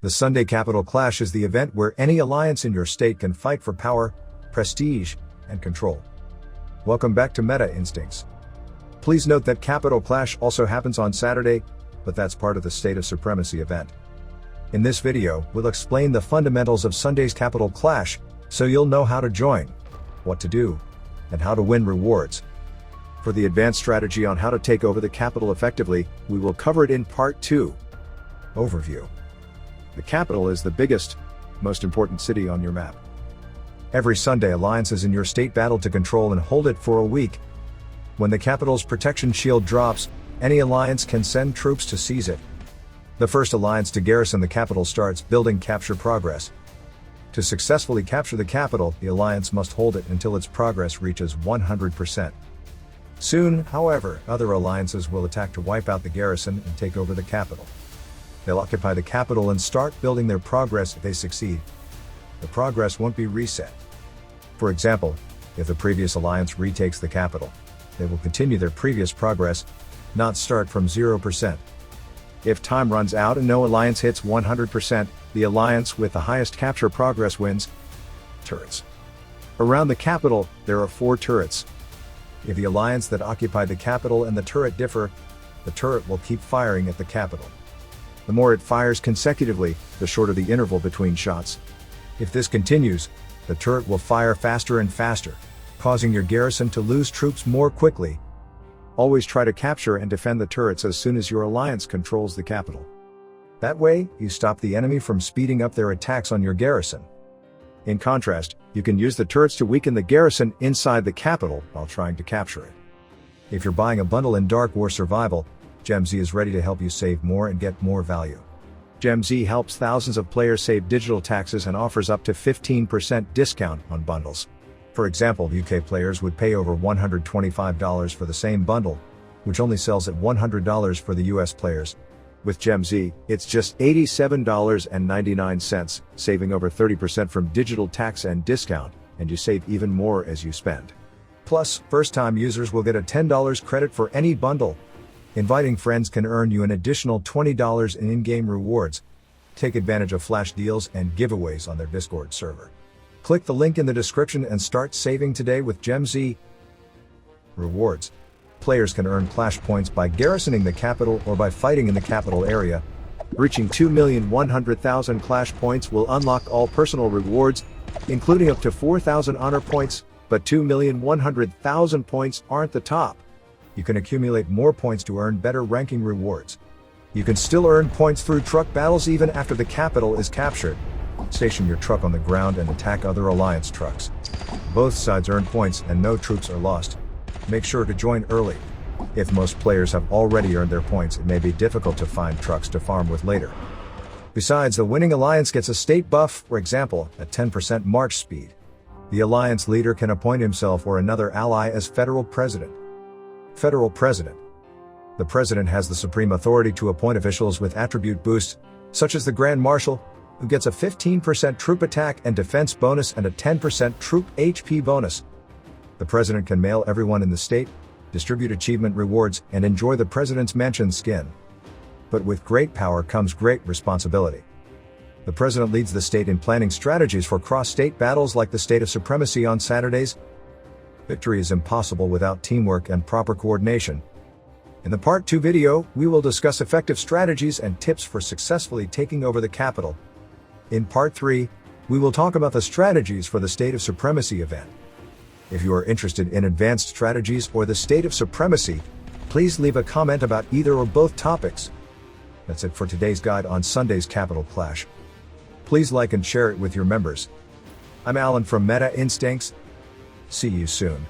The Sunday Capital Clash is the event where any alliance in your state can fight for power, prestige, and control. Welcome back to Meta Instincts. Please note that Capital Clash also happens on Saturday, but that's part of the State of Supremacy event. In this video, we'll explain the fundamentals of Sunday's Capital Clash, so you'll know how to join, what to do, and how to win rewards. For the advanced strategy on how to take over the Capitol effectively, we will cover it in Part 2. Overview. The Capitol is the biggest, most important city on your map. Every Sunday, alliances in your state battle to control and hold it for a week. When the Capitol's protection shield drops, any alliance can send troops to seize it. The first alliance to garrison the Capitol starts building capture progress. To successfully capture the Capitol, the alliance must hold it until its progress reaches 100%. Soon, however, other alliances will attack to wipe out the garrison and take over the Capitol. They'll occupy the Capitol and start building their progress. If they succeed, the progress won't be reset. For example, if the previous alliance retakes the Capitol, they will continue their previous progress, not start from 0%. If time runs out and no alliance hits 100%, the alliance with the highest capture progress wins. Turrets. Around the Capitol, there are 4 turrets. If the alliance that occupied the Capitol and the turret differ, the turret will keep firing at the Capitol. The more it fires consecutively, the shorter the interval between shots. If this continues, the turret will fire faster and faster, causing your garrison to lose troops more quickly. Always try to capture and defend the turrets as soon as your alliance controls the Capitol. That way, you stop the enemy from speeding up their attacks on your garrison. In contrast, you can use the turrets to weaken the garrison inside the Capitol while trying to capture it. If you're buying a bundle in Dark War Survival, GemZ is ready to help you save more and get more value. GemZ helps thousands of players save digital taxes and offers up to 15% discount on bundles. For example, UK players would pay over $125 for the same bundle, which only sells at $100 for the US players. With GemZ, it's just $87.99, saving over 30% from digital tax and discount, and you save even more as you spend. Plus, first-time users will get a $10 credit for any bundle. Inviting friends can earn you an additional $20 in in-game rewards. Take advantage of flash deals and giveaways on their Discord server. Click the link in the description and start saving today with GemZ. Rewards. Players can earn Clash points by garrisoning the Capitol or by fighting in the Capitol area. Reaching 2,100,000 Clash points will unlock all personal rewards, including up to 4,000 honor points, but 2,100,000 points aren't the top. You can accumulate more points to earn better ranking rewards. You can still earn points through truck battles even after the Capitol is captured. Station your truck on the ground and attack other alliance trucks. Both sides earn points and no troops are lost. Make sure to join early. If most players have already earned their points, it may be difficult to find trucks to farm with later. Besides, the winning alliance gets a state buff, for example, a 10% march speed. The alliance leader can appoint himself or another ally as federal president. Federal President. The President has the supreme authority to appoint officials with attribute boosts, such as the Grand Marshal, who gets a 15% troop attack and defense bonus and a 10% troop HP bonus. The President can mail everyone in the state, distribute achievement rewards, and enjoy the President's mansion skin. But with great power comes great responsibility. The President leads the state in planning strategies for cross-state battles like the State of Supremacy on Saturdays. Victory is impossible without teamwork and proper coordination. In the Part 2 video, we will discuss effective strategies and tips for successfully taking over the Capitol. In Part 3, we will talk about the strategies for the State of Supremacy event. If you are interested in advanced strategies or the State of Supremacy, please leave a comment about either or both topics. That's it for today's guide on Sunday's Capitol Clash. Please like and share it with your members. I'm Alan from Meta Instincts. See you soon.